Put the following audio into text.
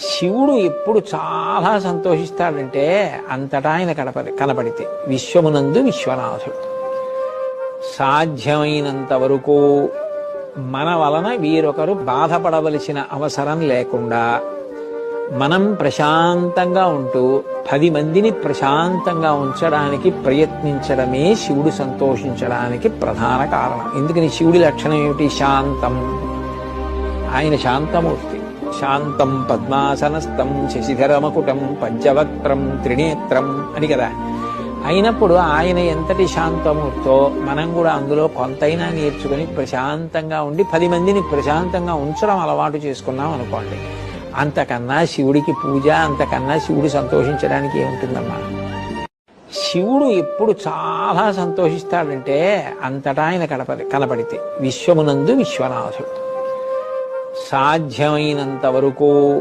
శివుడు ఎప్పుడు చాలా సంతోషిస్తాడంటే అంతటా ఆయన కనపడితే విశ్వమునందు విశ్వనాథుడు. సాధ్యమైనంత వరకు మన వలన వీరొకరు బాధపడవలసిన అవసరం లేకుండా మనం ప్రశాంతంగా ఉంటూ 10 మందిని ప్రశాంతంగా ఉంచడానికి ప్రయత్నించడమే శివుడు సంతోషించడానికి ప్రధాన కారణం. ఎందుకని శివుడి లక్షణం ఏమిటి? శాంతం. ఆయన శాంతమూర్తి. శాంతం పద్మాసనస్థం శశిధరమకుటం పంచవక్త్రం త్రినేత్రం అని కదా. అయినప్పుడు ఆయన ఎంతటి శాంతమూర్తో మనం కూడా అందులో కొంతైనా నేర్చుకుని ప్రశాంతంగా ఉండి 10 మందిని ప్రశాంతంగా ఉంచడం అలవాటు చేసుకున్నాం అనుకోండి, అంతకన్నా శివుడికి పూజ, అంతకన్నా శివుడు సంతోషించడానికి ఏముంటుందమ్మా. శివుడు ఎప్పుడు చాలా సంతోషిస్తాడంటే అంతటా ఆయన కనపడితే విశ్వమునందు విశ్వనాథుడు. సాధ్యమైనంత వరకు